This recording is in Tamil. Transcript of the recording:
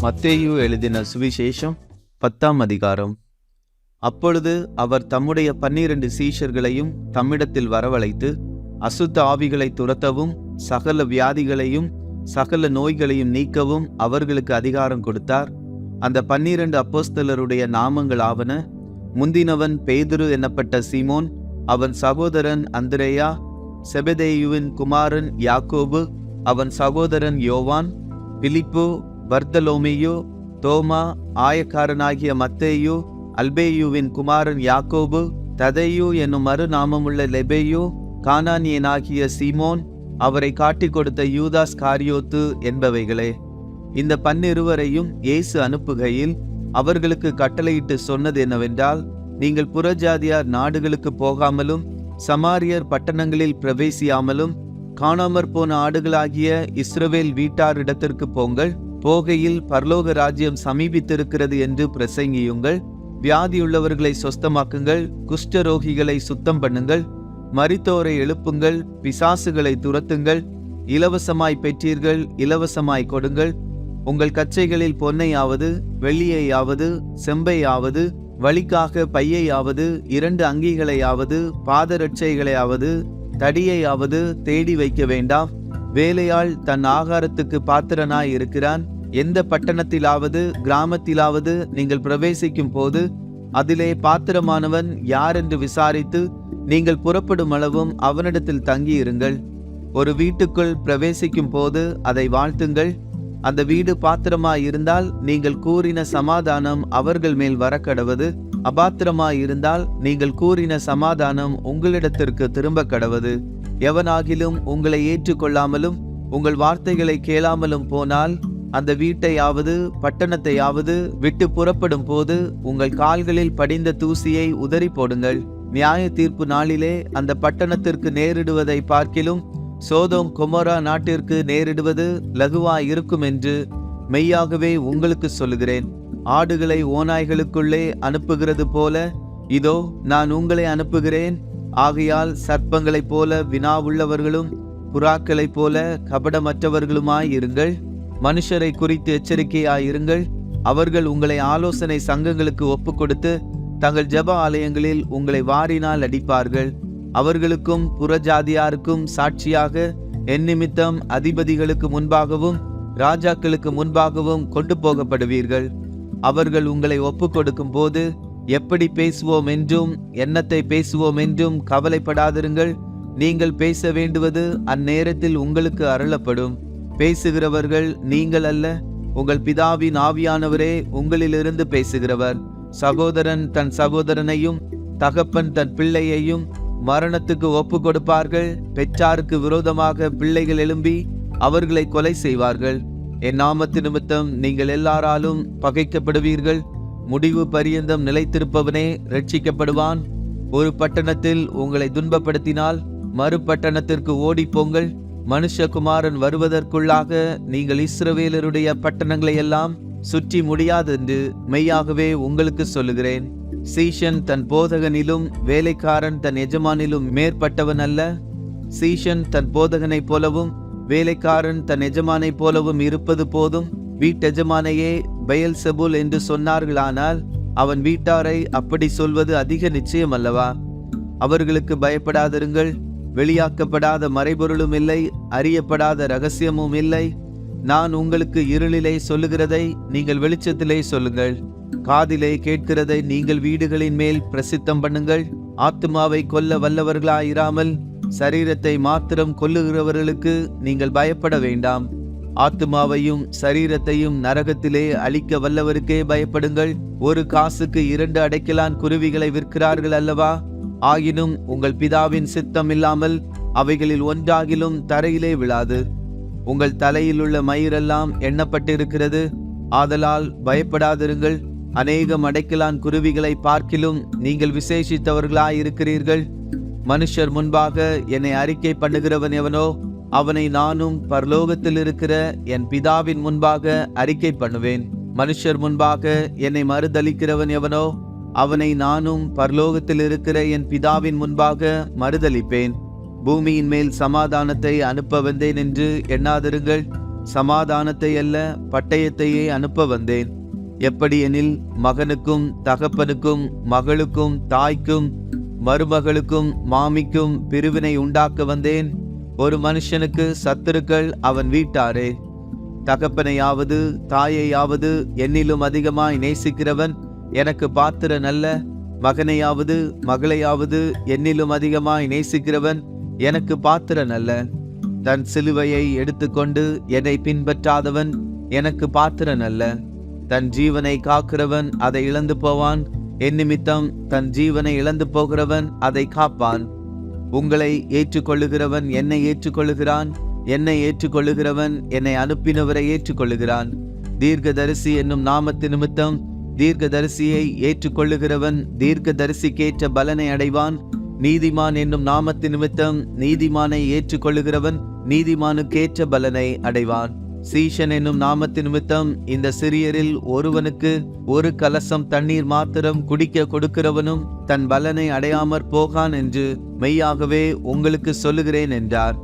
மத்தேயு எழுதின சுவிசேஷம் 10ஆம் அதிகாரம். அப்பொழுது அவர் தம்முடைய 12 சீஷர்களையும் தம்மிடத்தில் வரவழைத்து, அசுத்த ஆவிகளை துரத்தவும் சகல வியாதிகளையும் சகல நோய்களையும் நீக்கவும் அவர்களுக்கு அதிகாரம் கொடுத்தார். அந்த 12 அப்போஸ்தலருடைய நாமங்கள் ஆவன: முந்தினவன் பேதுரு என்னப்பட்ட சீமோன், அவன் சகோதரன் அந்திரேயா, செபதேயுவின் குமாரன் யாக்கோபு, அவன் சகோதரன் யோவான், பிலிப்பு, பர்தலோமேயு, தோமா, ஆயக்காரனாகிய மத்தேயு, அல்பேயுவின் குமாரன் யாக்கோபு, ததேயு என்னும் மறுநாமமுள்ள லெபேயு, கானானியனாகிய சீமோன், அவரை காட்டிக் கொடுத்த யூதாஸ் காரியோத்து என்பவைகளே. இந்த 12 இயேசு அனுப்புகையில் அவர்களுக்கு கட்டளையிட்டு சொன்னது என்னவென்றால், நீங்கள் புறஜாதியார் நாடுகளுக்கு போகாமலும் சமாரியர் பட்டணங்களில் பிரவேசியாமலும் காணாமற் போன ஆடுகளாகிய இஸ்ரவேல் வீட்டாரிடத்திற்கு போங்கள். போகையில் பரலோக ராஜ்யம் சமீபித்திருக்கிறது என்று பிரசங்கியுங்கள். வியாதியுள்ளவர்களை சொஸ்தமாக்குங்கள், குஷ்டரோகிகளை சுத்தம் பண்ணுங்கள், மரித்தோரை எழுப்புங்கள், பிசாசுகளை துரத்துங்கள். இலவசமாய் பெற்றீர்கள், இலவசமாய் கொடுங்கள். உங்கள் கச்சைகளில் பொன்னையாவது வெள்ளியையாவது செம்பையாவது, வழிக்காக பையையாவது 2 அங்கிகளையாவது பாதரட்சைகளையாவது தடியையாவது தேடி வைக்க வேண்டாம். வேலையாள் தன் ஆகாரத்துக்கு பாத்திரனாய் இருக்கிறான். எந்த பட்டணத்திலாவது கிராமத்திலாவது நீங்கள் பிரவேசிக்கும் போது அதிலே பாத்திரமானவன் யார் என்று விசாரித்து நீங்கள் புறப்படும் அளவும் அவனிடத்தில் தங்கியிருங்கள். ஒரு வீட்டுக்குள் பிரவேசிக்கும் போது அதை வாழ்த்துங்கள். அந்த வீடு பாத்திரமாய் இருந்தால் நீங்கள் கூறின சமாதானம் அவர்கள் மேல் வரக்கடவது. அபாத்திரமாய் இருந்தால் நீங்கள் கூறின சமாதானம் உங்களிடத்திற்கு திரும்ப கடவது. எவனாகிலும் உங்களை ஏற்றுக்கொள்ளாமலும் உங்கள் வார்த்தைகளை கேளாமலும் போனால் அந்த வீட்டையாவது பட்டணத்தையாவது விட்டு புறப்படும் போது உங்கள் கால்களில் படிந்த தூசியை உதறி போடுங்கள். நியாய தீர்ப்பு நாளிலே அந்த பட்டணத்திற்கு நேரிடுவதை பார்க்கிலும் சோதோம் கொமோரா நாட்டிற்கு நேரிடுவது லகுவாய் இருக்கும் என்று மெய்யாகவே உங்களுக்கு சொல்லுகிறேன். ஆடுகளை ஓநாய்களுக்குள்ளே அனுப்புகிறது போல இதோ நான் உங்களை அனுப்புகிறேன். ஆகையால் சர்ப்பங்களைப் போல வினாவுள்ளவர்களும் புறாக்களைப் போல கபடமற்றவர்களுமாய் இருங்கள். மனுஷரை குறித்து எச்சரிக்கையாயிருங்கள். அவர்கள் உங்களை ஆலோசனை சங்கங்களுக்கு ஒப்பு கொடுத்து தங்கள் ஜெப ஆலயங்களில் உங்களை வாரினால் அடிப்பார்கள். அவர்களுக்கும் புறஜாதியாருக்கும் சாட்சியாக என் நிமித்தம் அதிபதிகளுக்கு முன்பாகவும் ராஜாக்களுக்கு முன்பாகவும் கொண்டு போகப்படுவீர்கள். அவர்கள் உங்களை ஒப்பு கொடுக்கும் போது எப்படி பேசுவோம் என்றும் என்னத்தை பேசுவோம் என்றும் கவலைப்படாதிருங்கள். நீங்கள் பேச வேண்டுவது அந்நேரத்தில் உங்களுக்கு அருளப்படும். பேசுகிறவர்கள் நீங்கள் அல்ல, உங்கள் பிதாவின் ஆவியானவரே உங்களிலிருந்து பேசுகிறவர். சகோதரன் தன் சகோதரனையும் தகப்பன் தன் பிள்ளையையும் மரணத்துக்கு ஒப்பு கொடுப்பார்கள். பெற்றாருக்கு விரோதமாக பிள்ளைகள் எழும்பி அவர்களை கொலை செய்வார்கள். என் நாமத்து நிமித்தம் நீங்கள் எல்லாராலும் பகைக்கப்படுவீர்கள். முடிவு பரியந்தம் நிலைத்திருப்பவனே ரட்சிக்கப்படுவான். ஒரு பட்டணத்தில் உங்களை துன்பப்படுத்தினால் மறு பட்டணத்திற்கு ஓடிப்போங்கள். மனுஷகுமாரன் வருவதற்குள்ளாக நீங்கள் இஸ்ரவேலருடைய பட்டணங்களை எல்லாம் சுற்றி முடியாதென்று மெய்யாகவே உங்களுக்கு சொல்லுகிறேன். சீஷன் தன் போதகனிலும் வேலைக்காரன் தன் எஜமானிலும் மேற்பட்டவன் அல்ல. சீஷன் தன் போதகனைப் போலவும் வேலைக்காரன் தன் எஜமானைப் போலவும் இருப்பது போதும். வீட்டெஜமானையே பெயல்செபூல் என்று சொன்னார்களானால் அவன் வீட்டாரை அப்படி சொல்வது அதிக நிச்சயம் அல்லவா? அவர்களுக்கு பயப்படாதிருங்கள். வெளியாக்கப்படாத மறைபொருளும் இல்லை, அறியப்படாத இரகசியமும் இல்லை. நான் உங்களுக்கு இருளிலே சொல்லுகிறதை நீங்கள் வெளிச்சத்திலே சொல்லுங்கள். காதிலே கேட்கிறதை நீங்கள் வீடுகளின் மேல் பிரசித்தம் பண்ணுங்கள். ஆத்துமாவை கொல்ல வல்லவர்களாயிராமல் சரீரத்தை மாத்திரம் கொல்லுகிறவர்களுக்கு நீங்கள் பயப்பட வேண்டாம். ஆத்துமாவையும் சரீரத்தையும் நரகத்திலே அழிக்க வல்லவருக்கே பயப்படுங்கள். ஒரு காசுக்கு 2 அடைக்கலான் குருவிகளை விற்கிறார்கள் அல்லவா? ஆயினும் உங்கள் பிதாவின் சித்தம் இல்லாமல் அவைகளில் ஒன்றாகிலும் தரையிலே விழாது. உங்கள் தலையிலுள்ள மயிரெல்லாம் எண்ணப்பட்டிருக்கிறது. ஆதலால் பயப்படாதிருங்கள். அநேகம் அடைக்கலான் குருவிகளை பார்க்கிலும் நீங்கள் விசேஷித்தவர்களாயிருக்கிறீர்கள். மனுஷர் முன்பாக என்னை அறிக்கை பண்ணுகிறவன் எவனோ அவனை நானும் பரலோகத்தில் இருக்கிற என் பிதாவின் முன்பாக அறிக்கை பண்ணுவேன். மனுஷர் முன்பாக என்னை மறுதலிக்கிறவன் எவனோ அவனை நானும் பரலோகத்தில் இருக்கிற என் பிதாவின் முன்பாக மறுதலிப்பேன். பூமியின் மேல் சமாதானத்தை அனுப்ப வந்தேன் என்று எண்ணாதிருங்கள். சமாதானத்தை அல்ல, பட்டயத்தையே அனுப்ப வந்தேன். எப்படியெனில், மகனுக்கும் தகப்பனுக்கும் மகளுக்கும் தாய்க்கும் மருமகளுக்கும் மாமிக்கும் பிரிவினை உண்டாக்க வந்தேன். ஒரு மனுஷனுக்கு சத்துருக்கள் அவன் வீட்டாரே. தகப்பனையாவது தாயையாவது என்னிலும் அதிகமாய் நேசிக்கிறவன் எனக்கு பாத்திரன் அல்ல. மகனையாவது மகளையாவது என்னிலும் அதிகமாய் நேசிக்கிறவன் எனக்கு பாத்திரன் அல்ல. தன் சிலுவையை எடுத்துக்கொண்டு என்னை பின்பற்றாதவன் எனக்கு பாத்திரன் அல்ல. தன் ஜீவனை காக்கிறவன் அதை இழந்து போவான். என் நிமித்தம் தன் ஜீவனை இழந்து போகிறவன் அதை காப்பான். உங்களை ஏற்றுக்கொள்ளுகிறவன் என்னை ஏற்றுக்கொள்ளுகிறான். என்னை ஏற்றுக்கொள்ளுகிறவன் என்னை அனுப்பினவரை ஏற்றுக்கொள்ளுகிறான். தீர்க்கதரிசி என்னும் நாமத்து நிமித்தம் தீர்க்கதரிசியை ஏற்றுக்கொள்ளுகிறவன் தீர்க்கதரிசிக்கேற்ற பலனை அடைவான். நீதிமான் என்னும் நாமத்து நிமித்தம் நீதிமானை ஏற்றுக்கொள்ளுகிறவன் நீதிமானுக்கேற்ற பலனை அடைவான். சீஷன் என்னும் நாமத்து நிமித்தம் இந்த சிறியரில் ஒருவனுக்கு ஒரு கலசம் தண்ணீர் மாத்திரம் குடிக்க கொடுக்கிறவனும் தன் பலனை அடையாமற் போகான் என்று மெய்யாகவே உங்களுக்கு சொல்லுகிறேன் என்றார்.